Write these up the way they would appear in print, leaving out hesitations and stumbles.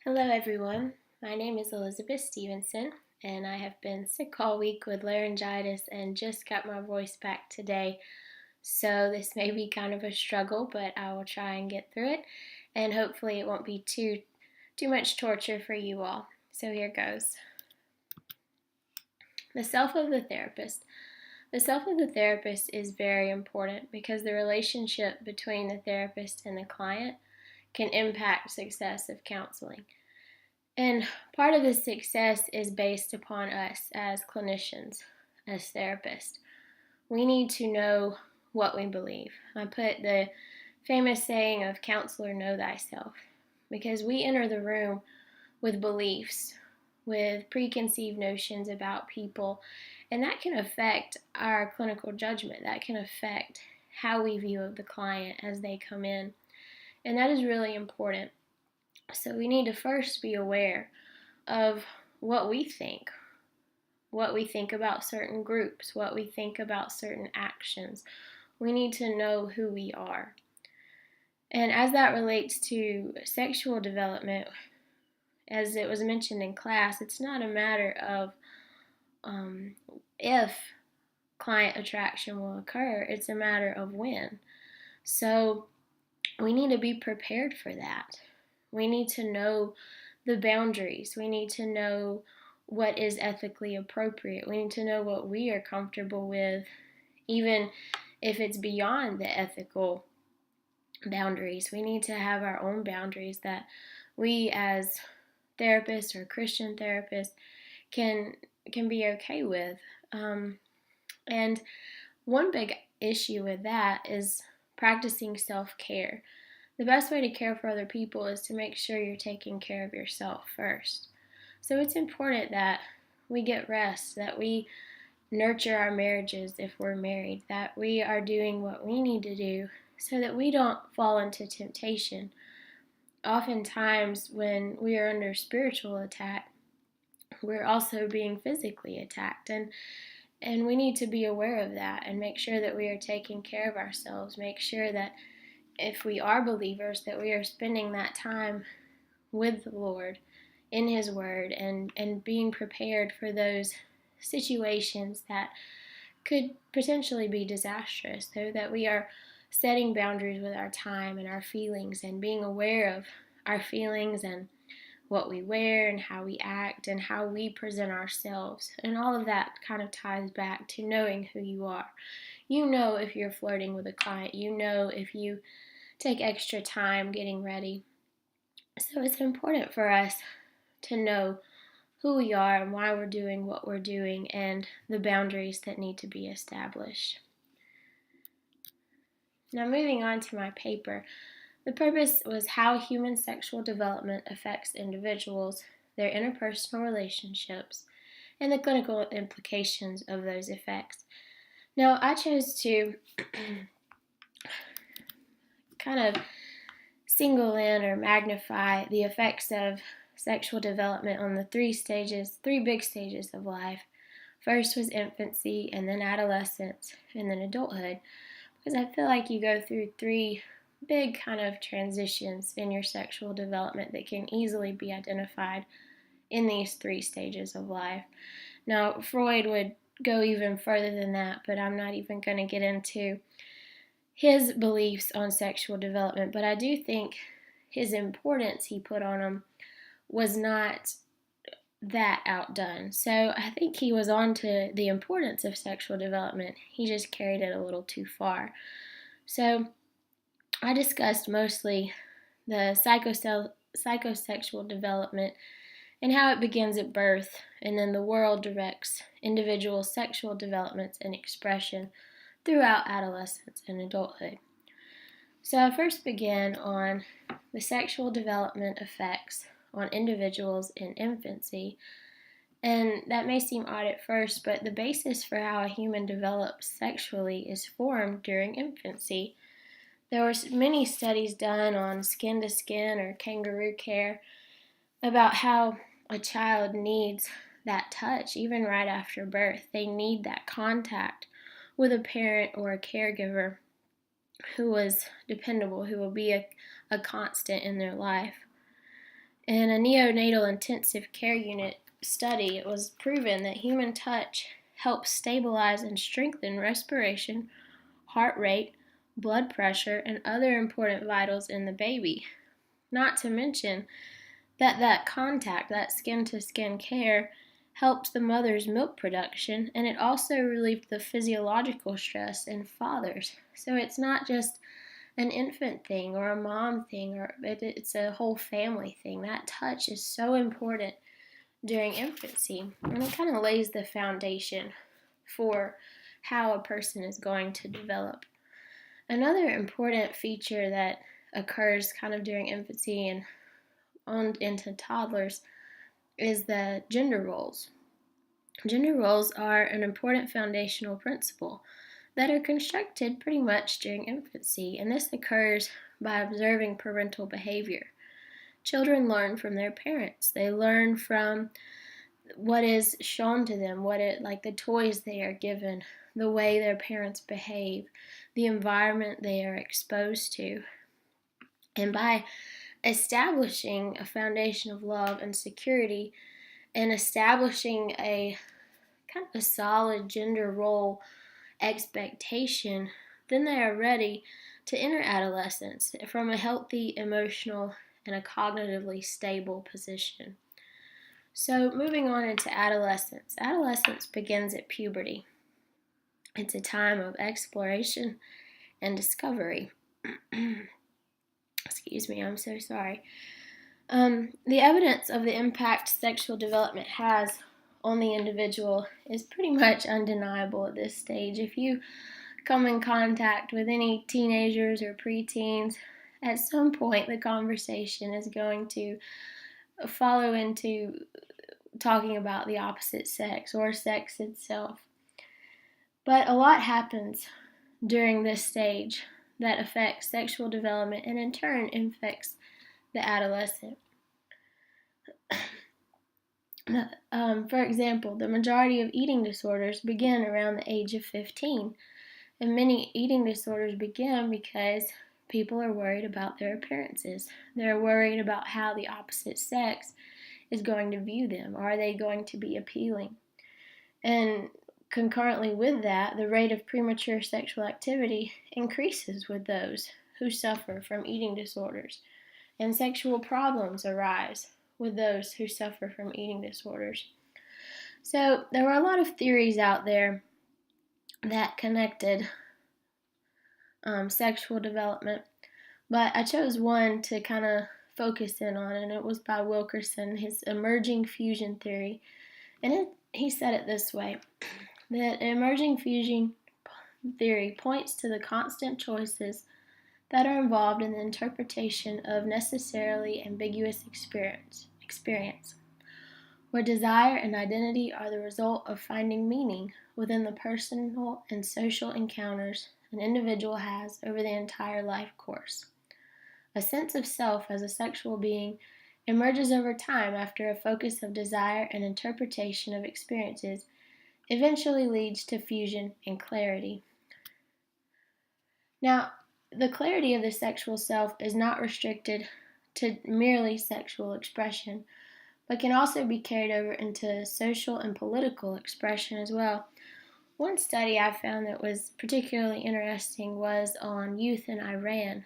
Hello, everyone. My name is Elizabeth Stephenson, and I have been sick all week with laryngitis and just got my voice back today. So, this may be kind of a struggle, but I will try and get through it, and hopefully, it won't be too much torture for you all. So, here goes. The self of the therapist. The self of the therapist is very important because the relationship between the therapist and the client can impact success of counseling. And part of the success is based upon us as clinicians, as therapists. We need to know what we believe. I put the famous saying of counselor, know thyself, because we enter the room with beliefs, with preconceived notions about people, and that can affect our clinical judgment. That can affect how we view the client as they come in. And that is really important. So we need to first be aware of what we think about certain groups, what we think about certain actions. We need to know who we are. And as that relates to sexual development, as it was mentioned in class, it's not a matter of if client attraction will occur, it's a matter of when. So we need to be prepared for that. We need to know the boundaries. We need to know what is ethically appropriate. We need to know what we are comfortable with, even if it's beyond the ethical boundaries. We need to have our own boundaries that we as therapists or Christian therapists can be okay with. And one big issue with that is practicing self-care. The best way to care for other people is to make sure you're taking care of yourself first. So it's important that we get rest, that we nurture our marriages if we're married, that we are doing what we need to do so that we don't fall into temptation. Oftentimes, when we are under spiritual attack, we're also being physically attacked, and we need to be aware of that and make sure that we are taking care of ourselves. Make sure that if we are believers, that we are spending that time with the Lord in His Word and being prepared for those situations that could potentially be disastrous, so that we are setting boundaries with our time and our feelings and being aware of our feelings and what we wear and how we act and how we present ourselves. And all of that kind of ties back to knowing who you are. You know if you're flirting with a client. You know if you take extra time getting ready. So it's important for us to know who we are and why we're doing what we're doing and the boundaries that need to be established. Now, moving on to my paper, the purpose was how human sexual development affects individuals, their interpersonal relationships, and the clinical implications of those effects. Now, I chose to kind of single in or magnify the effects of sexual development on the three big stages of life. First was infancy, and then adolescence, and then adulthood, because I feel like you go through three big kind of transitions in your sexual development that can easily be identified in these three stages of life. Now, Freud would go even further than that, but I'm not even going to get into his beliefs on sexual development, but I do think his importance he put on them was not that outdone. So I think he was on to the importance of sexual development. He just carried it a little too far. So I discussed mostly the psychosexual development and how it begins at birth, and then the world directs individual sexual developments and expression throughout adolescence and adulthood. So I first began on the sexual development effects on individuals in infancy, and that may seem odd at first, but the basis for how a human develops sexually is formed during infancy. There were many studies done on skin to skin or kangaroo care about how a child needs that touch even right after birth. They need that contact with a parent or a caregiver who was dependable, who will be a constant in their life. In a neonatal intensive care unit study, it was proven that human touch helps stabilize and strengthen respiration, heart rate, blood pressure, and other important vitals in the baby. Not to mention that contact, that skin-to-skin care, helps the mother's milk production, and it also relieves the physiological stress in fathers. So it's not just an infant thing or a mom thing, or it's a whole family thing. That touch is so important during infancy, and it kind of lays the foundation for how a person is going to develop. Another important feature that occurs kind of during infancy and on into toddlers is the gender roles. Gender roles are an important foundational principle that are constructed pretty much during infancy, and this occurs by observing parental behavior. Children learn from their parents. They learn from what is shown to them, like the toys they are given, the way their parents behave, the environment they are exposed to. And by establishing a foundation of love and security and establishing a kind of a solid gender role expectation, then they are ready to enter adolescence from a healthy, emotional, and a cognitively stable position. So moving on into adolescence. Adolescence begins at puberty. It's a time of exploration and discovery. Excuse me, I'm so sorry. The evidence of the impact sexual development has on the individual is pretty much undeniable at this stage. If you come in contact with any teenagers or preteens, at some point the conversation is going to follow into talking about the opposite sex or sex itself. But a lot happens during this stage that affects sexual development and in turn affects the adolescent. For example, the majority of eating disorders begin around the age of 15, and many eating disorders begin because people are worried about their appearances. They're worried about how the opposite sex is going to view them. Are they going to be appealing? And concurrently with that, the rate of premature sexual activity increases with those who suffer from eating disorders, and sexual problems arise with those who suffer from eating disorders. So there were a lot of theories out there that connected sexual development, but I chose one to kind of focus in on, and it was by Wilkerson, his emerging fusion theory. And he said it this way, that emerging fusion theory points to the constant choices that are involved in the interpretation of necessarily ambiguous experience, where desire and identity are the result of finding meaning within the personal and social encounters an individual has over the entire life course. A sense of self as a sexual being emerges over time after a focus of desire and interpretation of experiences eventually leads to fusion and clarity. Now, the clarity of the sexual self is not restricted to merely sexual expression, but can also be carried over into social and political expression as well. One study I found that was particularly interesting was on youth in Iran,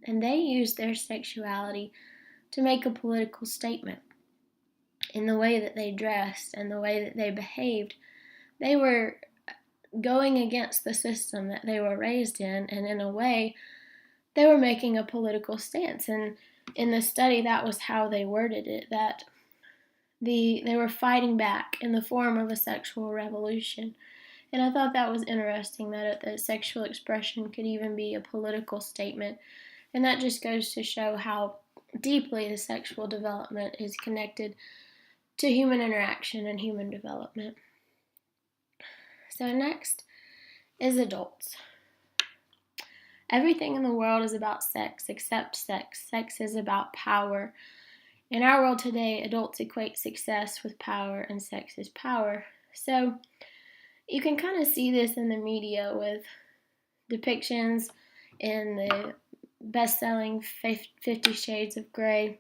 and they used their sexuality to make a political statement. In the way that they dressed and the way that they behaved, they were going against the system that they were raised in, and in a way, they were making a political stance. And in the study, that was how they worded it, that they were fighting back in the form of a sexual revolution. And I thought that was interesting, that sexual expression could even be a political statement. And that just goes to show how deeply the sexual development is connected to human interaction and human development. So next is adults. Everything in the world is about sex except sex. Sex is about power. In our world today, adults equate success with power, and sex is power. So you can kind of see this in the media with depictions in the best-selling 50 Shades of Grey,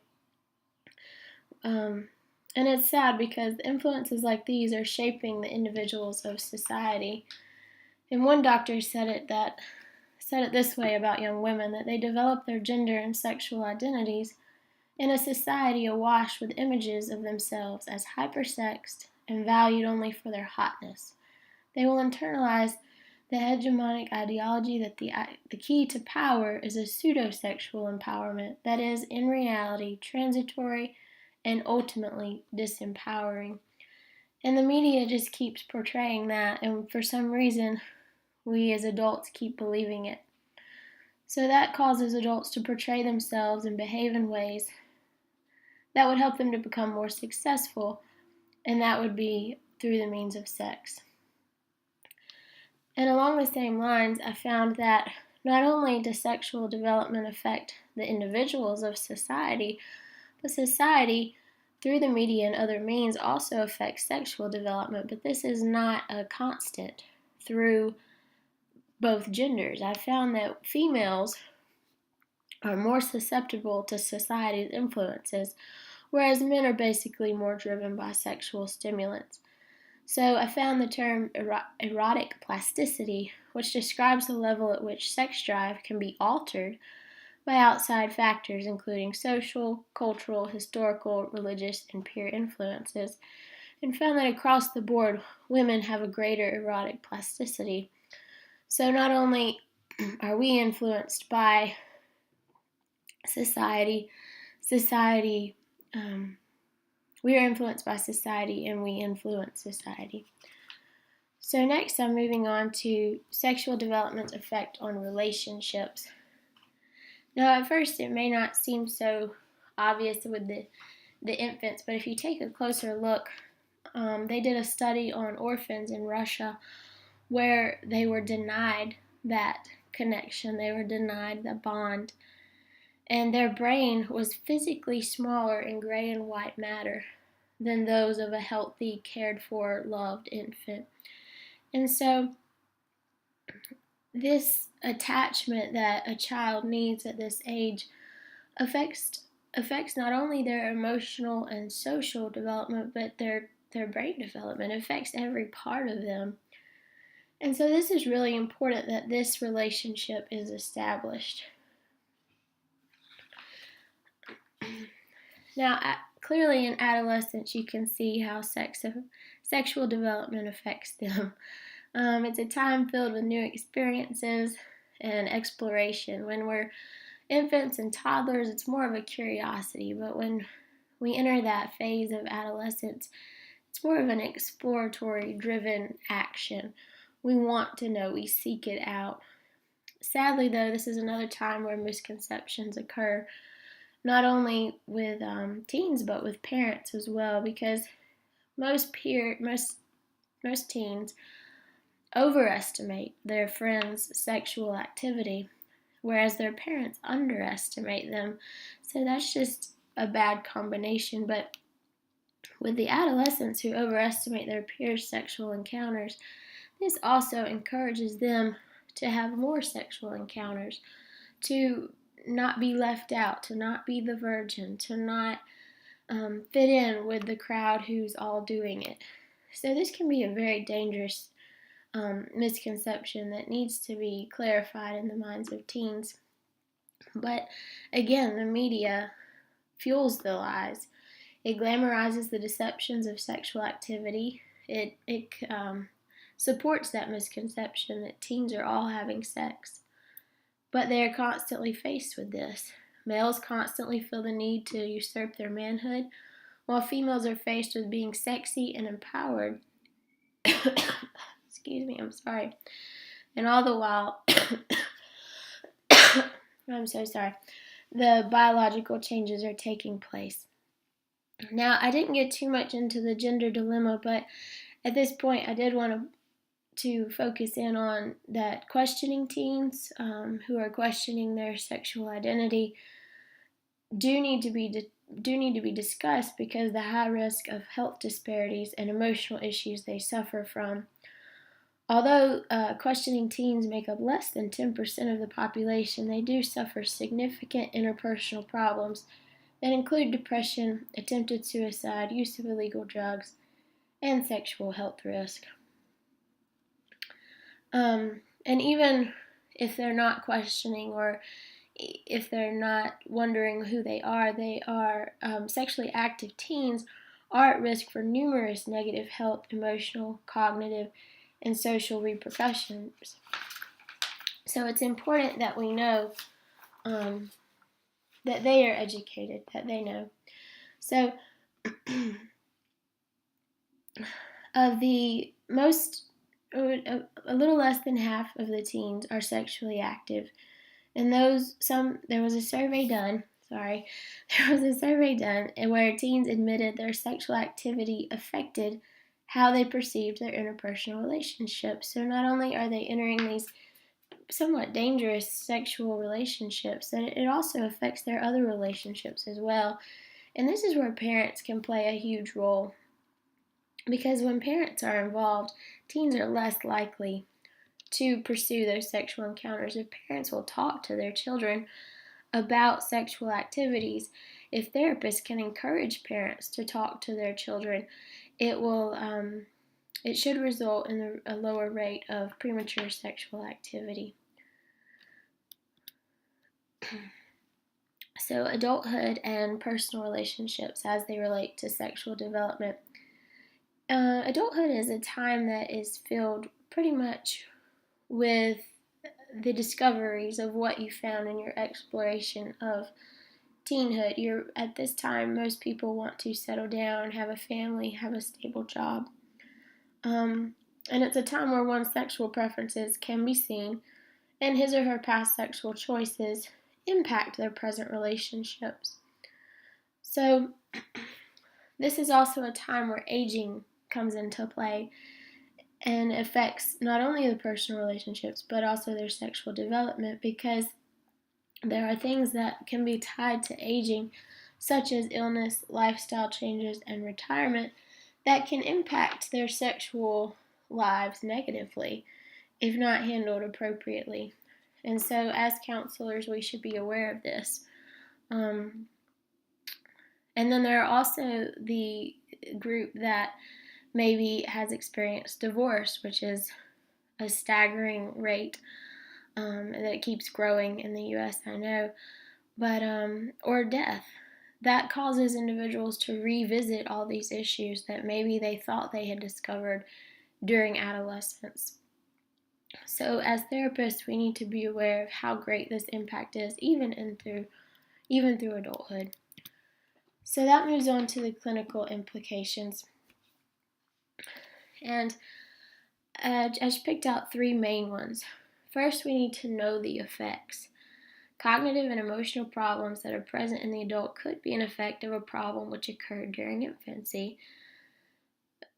And it's sad because influences like these are shaping the individuals of society. And one doctor said it this way about young women, that they develop their gender and sexual identities in a society awash with images of themselves as hypersexed and valued only for their hotness. They will internalize the hegemonic ideology that the key to power is a pseudo-sexual empowerment that is, in reality, transitory and ultimately disempowering. And the media just keeps portraying that, and for some reason, we as adults keep believing it. So that causes adults to portray themselves and behave in ways that would help them to become more successful, and that would be through the means of sex. And along the same lines, I found that not only does sexual development affect the individuals of society, but society, through the media and other means, also affects sexual development, but this is not a constant through both genders. I found that females are more susceptible to society's influences, whereas men are basically more driven by sexual stimulants. So I found the term erotic plasticity, which describes the level at which sex drive can be altered by outside factors including social, cultural, historical, religious, and peer influences, and found that across the board, women have a greater erotic plasticity. So not only are we influenced by society, we are influenced by society and we influence society. So next I'm moving on to sexual development's effect on relationships. Now at first it may not seem so obvious with the infants, but if you take a closer look, they did a study on orphans in Russia where they were denied that connection, they were denied the bond, and their brain was physically smaller in gray and white matter than those of a healthy, cared for, loved infant. And so this attachment that a child needs at this age affects not only their emotional and social development, but their brain development. It affects every part of them. And so this is really important that this relationship is established. Now, clearly in adolescence, you can see how sexual development affects them. It's a time filled with new experiences and exploration. When we're infants and toddlers, it's more of a curiosity, but when we enter that phase of adolescence, it's more of an exploratory driven action. We want to know, we seek it out. Sadly, though, this is another time where misconceptions occur, not only with teens, but with parents as well, because most teens overestimate their friends' sexual activity, whereas their parents underestimate them. So that's just a bad combination. But with the adolescents who overestimate their peers' sexual encounters, this also encourages them to have more sexual encounters, to not be left out, to not be the virgin, to not fit in with the crowd who's all doing it. So this can be a very dangerous misconception that needs to be clarified in the minds of teens. But again, the media fuels the lies. It glamorizes the deceptions of sexual activity. It supports that misconception that teens are all having sex. But they are constantly faced with this. Males constantly feel the need to usurp their manhood, while females are faced with being sexy and empowered. Excuse me, I'm sorry. And all the while, I'm so sorry, the biological changes are taking place. Now, I didn't get too much into the gender dilemma, but at this point, I did want to focus in on that questioning teens who are questioning their sexual identity do need to be discussed because the high risk of health disparities and emotional issues they suffer from. Although questioning teens make up less than 10% of the population, they do suffer significant interpersonal problems and include depression, attempted suicide, use of illegal drugs, and sexual health risk. And even if they're not questioning or if they're not wondering who they are sexually active teens are at risk for numerous negative health, emotional, cognitive, and social repercussions. So it's important that we know that they are educated, that they know. So of the most, a little less than half of the teens are sexually active. And there was a survey done where teens admitted their sexual activity affected how they perceived their interpersonal relationships. So not only are they entering these somewhat dangerous sexual relationships, that it also affects their other relationships as well. And this is where parents can play a huge role, because when parents are involved, teens are less likely to pursue those sexual encounters. If parents will talk to their children about sexual activities, if therapists can encourage parents to talk to their children, it should result in a lower rate of premature sexual activity. So adulthood and personal relationships as they relate to sexual development. Adulthood is a time that is filled pretty much with the discoveries of what you found in your exploration of teenhood. At this time, most people want to settle down, have a family, have a stable job. And it's a time where one's sexual preferences can be seen, and his or her past sexual choices impact their present relationships. So, this is also a time where aging comes into play and affects not only the personal relationships but also their sexual development, because there are things that can be tied to aging, such as illness, lifestyle changes, and retirement, that can impact their sexual lives negatively if not handled appropriately. And so, as counselors, we should be aware of this. And then there are also the group that maybe has experienced divorce, which is a staggering rate that keeps growing in the U.S., I know, but or death. That causes individuals to revisit all these issues that maybe they thought they had discovered during adolescence. So as therapists, we need to be aware of how great this impact is, even through adulthood. So that moves on to the clinical implications. And I just picked out three main ones. First, we need to know the effects. Cognitive and emotional problems that are present in the adult could be an effect of a problem which occurred during infancy.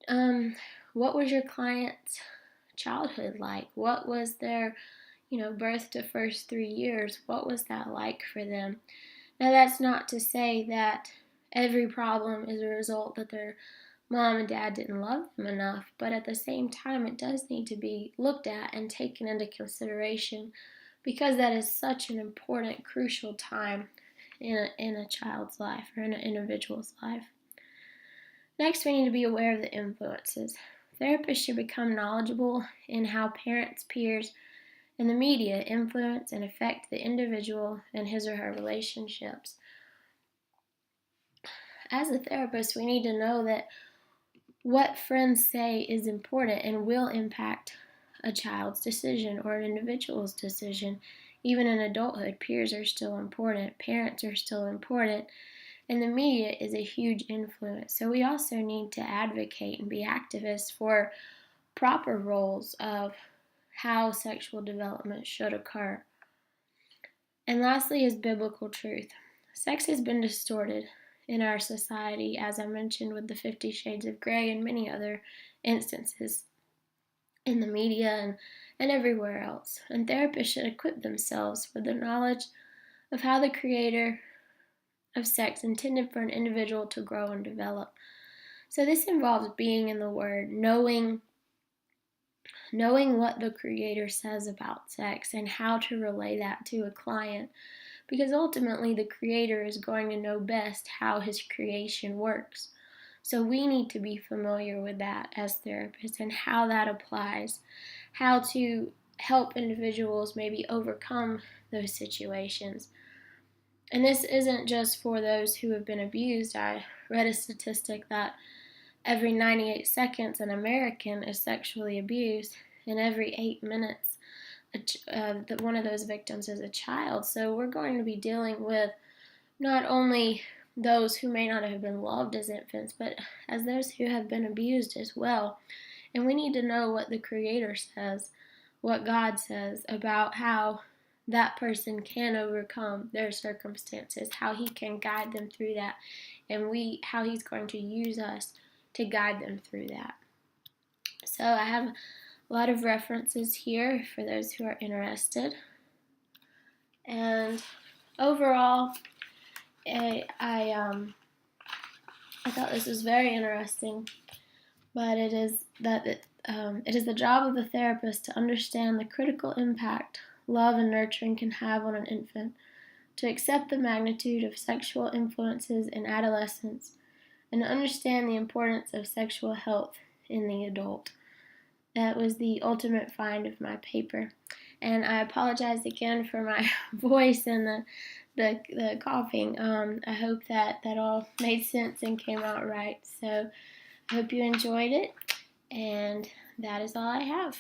What was your client's childhood like? What was their, birth to first 3 years? What was that like for them? Now, that's not to say that every problem is a result that their mom and dad didn't love them enough, but at the same time, it does need to be looked at and taken into consideration, because that is such an important, crucial time in a child's life or in an individual's life. Next, we need to be aware of the influences. Therapists should become knowledgeable in how parents, peers, and the media influence and affect the individual and his or her relationships. As a therapist, we need to know that what friends say is important and will impact a child's decision or an individual's decision. Even in adulthood, peers are still important, parents are still important, and the media is a huge influence. So we also need to advocate and be activists for proper roles of how sexual development should occur. And lastly is biblical truth. Sex has been distorted in our society, as I mentioned, with the 50 Shades of Grey and many other instances in the media and everywhere else. And therapists should equip themselves with the knowledge of how the creator of sex intended for an individual to grow and develop. So this involves being in the Word, knowing what the creator says about sex and how to relay that to a client, because ultimately the Creator is going to know best how His creation works. So we need to be familiar with that as therapists and how that applies, how to help individuals maybe overcome those situations. And this isn't just for those who have been abused. I read a statistic that every 98 seconds an American is sexually abused, and every 8 minutes one of those victims is a child. So we're going to be dealing with not only those who may not have been loved as infants, but as those who have been abused as well. And we need to know what the Creator says, what God says about how that person can overcome their circumstances, how He can guide them through that, and how He's going to use us to guide them through that. So I have a lot of references here for those who are interested. And overall, I thought this was very interesting, but it is the job of the therapist to understand the critical impact love and nurturing can have on an infant, to accept the magnitude of sexual influences in adolescence, and to understand the importance of sexual health in the adult. That was the ultimate find of my paper. And I apologize again for my voice and the coughing. I hope that all made sense and came out right. So I hope you enjoyed it, and that is all I have.